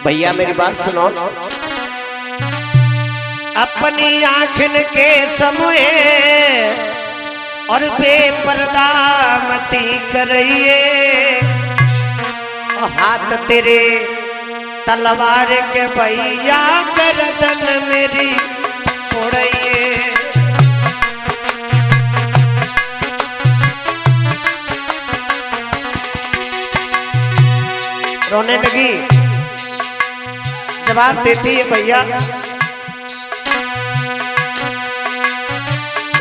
भैया मेरी बात सुनो। अपनी आँखन के समूहे और बेपर्दा मती करइए, हाथ तेरे तलवार के भैया गर्दन मेरी फोड़िए। रोने लगी, जवाब देती है भैया,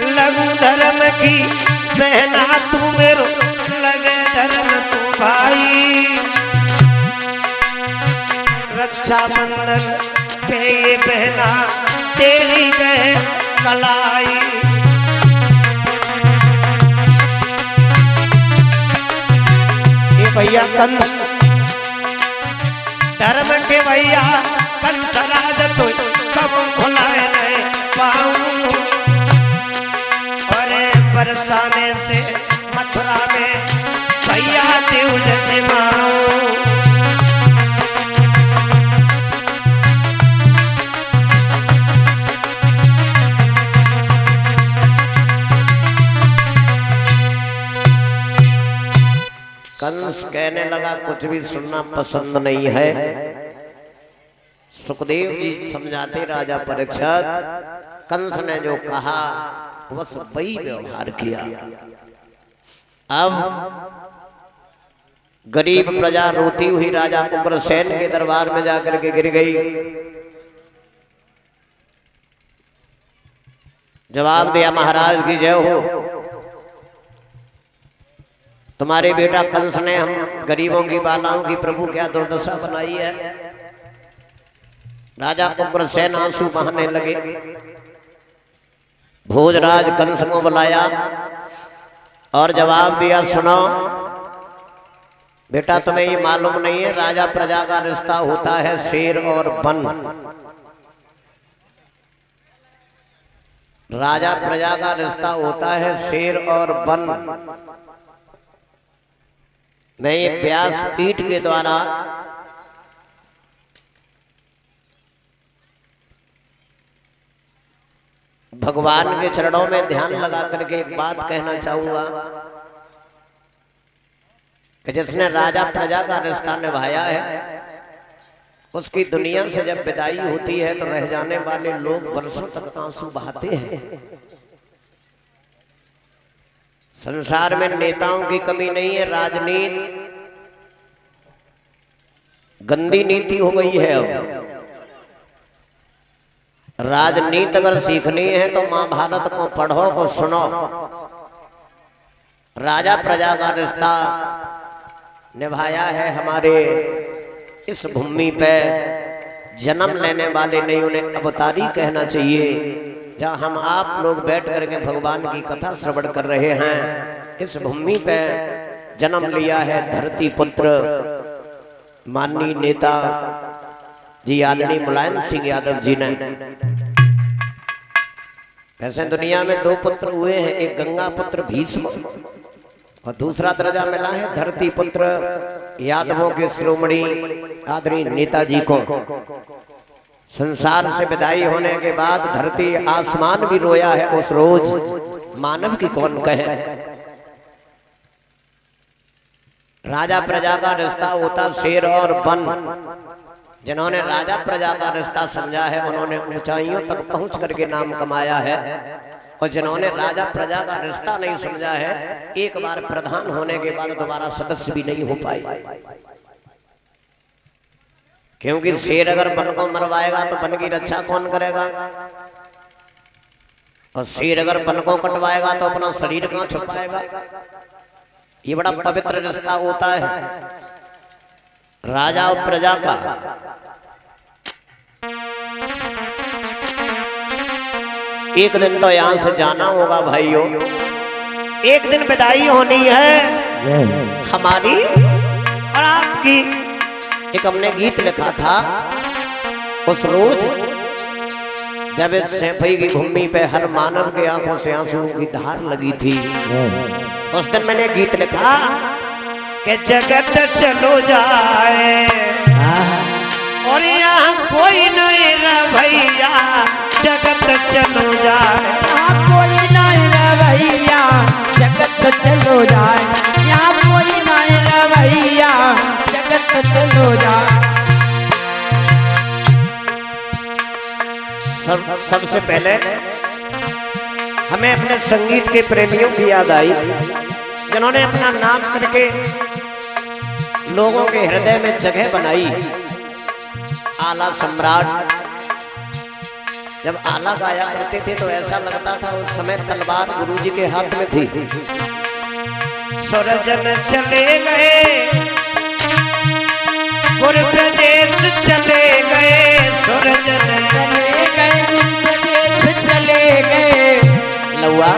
लगू धर्म की बहना तू मेरो, लगे धर्म तू भाई, रक्षा बंधन पे ये बहना तेरी गए कलाई। ये भैया कंस धर्म के भैया कंस राज तो कब भुलाए नहीं पाऊं, और बरसाने से मथुरा में भैया देव जमाऊं। कंस कहने लगा कुछ भी सुनना पसंद नहीं है। सुखदेव जी समझाते राजा परीक्षित, कंस ने जो कहा बस वही व्यवहार किया। अब गरीब प्रजा रोती हुई राजा उग्रसेन के दरबार में जाकर के गिर गई। जवाब दिया, महाराज की जय हो, तुम्हारे बेटा कंस ने हम गरीबों की बालाओं की प्रभु क्या दुर्दशा बनाई है। राजा उग्रसेन आंसू बहाने लगे। भोजराज कंस को बुलाया और जवाब दिया, सुनो बेटा, तुम्हें ये मालूम नहीं है राजा प्रजा का रिश्ता होता है शेर और बन। राजा प्रजा का रिश्ता होता है शेर और बन। मैं ये व्यास पीठ के द्वारा भगवान के चरणों में ध्यान लगा करके एक बात कहना चाहूंगा कि जिसने राजा प्रजा का रिश्ता निभाया है, उसकी दुनिया से जब विदाई होती है तो रह जाने वाले लोग बरसों तक आंसू बहाते हैं। संसार में नेताओं की कमी नहीं है, राजनीति गंदी नीति हो गई है। अब राजनीति अगर सीखनी है तो महाभारत को पढ़ो और सुनो। राजा प्रजा का रिश्ता निभाया है हमारे इस भूमि पे जन्म लेने वाले नहीं, उन्हें अवतारी कहना चाहिए। जहाँ हम आप लोग बैठ करके भगवान की कथा श्रवण कर रहे हैं, इस भूमि पे जन्म लिया है धरती पुत्र माननीय नेता जी आदरणीय मुलायम सिंह यादव जी ने। वैसे दुनिया में दो पुत्र हुए हैं, एक गंगा पुत्र भीष्म और दूसरा दर्जा मिला है धरती पुत्र यादवों के शिरोमणि आदरणीय नेताजी को। संसार से विदाई होने के बाद धरती आसमान भी रोया है उस रोज, मानव की कौन कहे। राजा प्रजा का रिश्ता होता शेर और बन। जिन्होंने राजा प्रजा का रिश्ता समझा है उन्होंने ऊंचाइयों तक पहुंच करके नाम कमाया है, और जिन्होंने राजा प्रजा का रिश्ता नहीं समझा है, एक बार प्रधान होने के बाद दोबारा सदस्य भी नहीं हो पाए। क्योंकि शेर अगर बन को मरवाएगा तो बन की रक्षा कौन करेगा, और शेर अगर बन को कटवाएगा तो अपना शरीर कहाँ छुपाएगा। ये बड़ा पवित्र रिश्ता होता है राजा और प्रजा का। एक दिन तो यहां से जाना होगा भाइयों, एक दिन विदाई होनी है हमारी और आपकी। एक हमने गीत लिखा था उस रोज जब इस सैफई की भूमि पे हर मानव के आंखों से आंसुओं की धार लगी थी। उस दिन मैंने गीत लिखा कि जगत चलो जाए चलो जाए, यहाँ कोई नहीं रे भैया जगत चलो जाए, यहाँ कोई नहीं रे भैया जगत चलो जाए। सबसे पहले हमें अपने संगीत के प्रेमियों की याद आई जिन्होंने अपना नाम करके लोगों के हृदय में जगह बनाई। आला सम्राट जब आला गाया करते थे तो ऐसा लगता था उस समय तलवार गुरुजी के हाथ में थी। सुरजन चले गए गुरु प्रदेश चले गए, सुरजन चले गए प्रदेश चले गए लौआ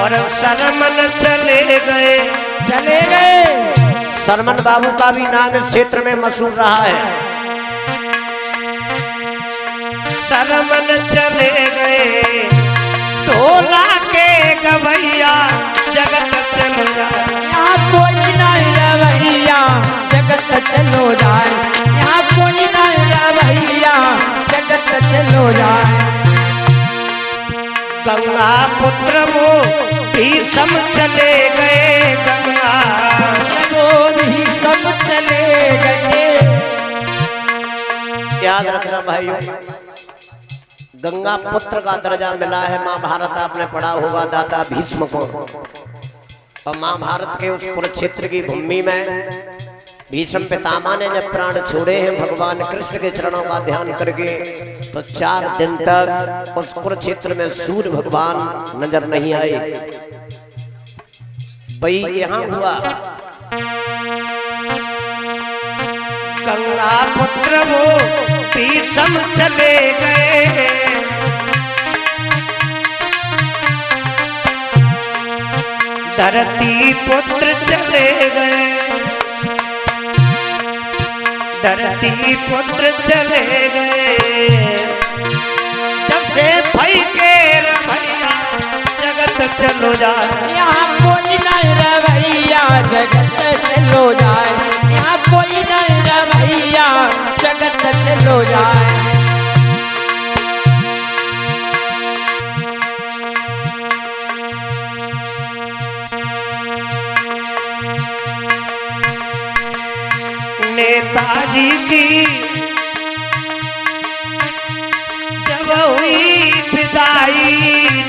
और सरमन चले गए, चले गए। सरमन बाबू का भी नाम इस क्षेत्र में मशहूर रहा है। सरमन चले गए ढोला के गवैया जगत चलो जाए, यहाँ कोई नहीं रे भैया जगत चलो जाए, यहाँ कोई नहीं रे भैया जगत चलो जाए। गंगा पुत्र वो भीषम चले गए, गंगा वो भी सब चले गए। याद रखना भाइयों, गंगा पुत्र का दर्जा मिला है। महाभारत आपने पढ़ा होगा दाता भीष्म को, और महाभारत के उस कुरुक्षेत्र की भूमि में भीष्म पितामह ने जब प्राण छोड़े हैं भगवान कृष्ण के चरणों का ध्यान करके, तो 4 दिन तक उस कुरुक्षेत्र में सूर्य भगवान नजर नहीं आए। भाई यहाँ हुआ गंगा पुत्र वो भीषम चले गए, धरती पुत्र चले गए, धरती पुत्र चले गए, जब से भई के भैया जगत चलो जाए, यहाँ कोई नहीं रे भैया जगत चलो जाए, यहाँ कोई नहीं रे भैया जगत चलो जाए। नेताजी की जब हुई विदाई,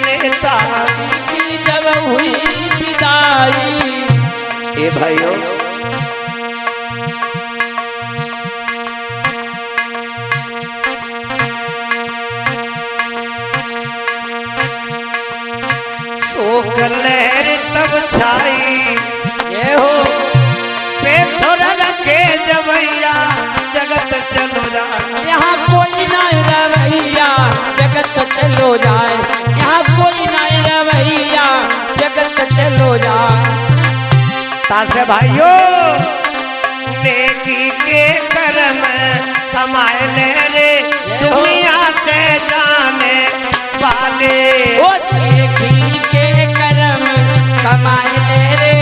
नेताजी की जब हुई विदाई, ए भाइयों शोक लहर तब छाई, ये हो पेशोरग के जवैया जगत चलो जाए, यहाँ कोई नहीं रे भैया जगत चलो जाए, यहाँ कोई नहीं रे भैया जगत चलो जाए। तासे भाइयों नेकी के कर्म कमाए ले रे दुनिया से जाने वाले, ओ नेकी के कर्म कमाए ले रे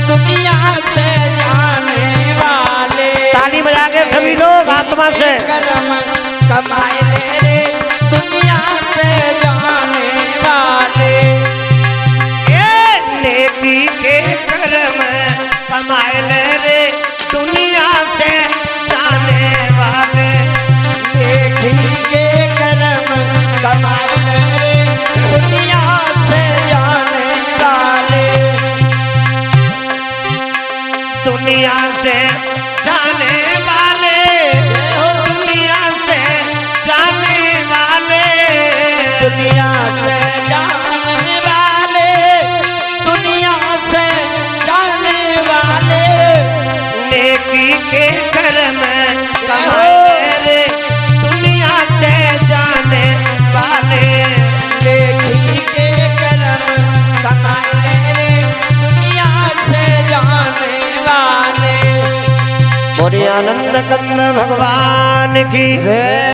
दुनिया से जाने वाले। ताली बजा के सभी लोग आत्मा से कर्म कमाए ले रे दुनिया से जाने वाले। ये नेकी के कर्म कमाए ले रे दुनिया से जाने वाले, नेकी के कर्म कमाए ले रे दुनिया से जाने वाले, दुनिया से जाने वाले, दुनिया से जाने वाले, दुनिया से जाने वाले, दुनिया से जाने वाले। नेकी के कर्म कमाए रे दुनिया से जाने वाले, नेकी के कर्म कमाए ले रे दुनिया से जाने वाले। बोले आनंद कंद भगवान की जय।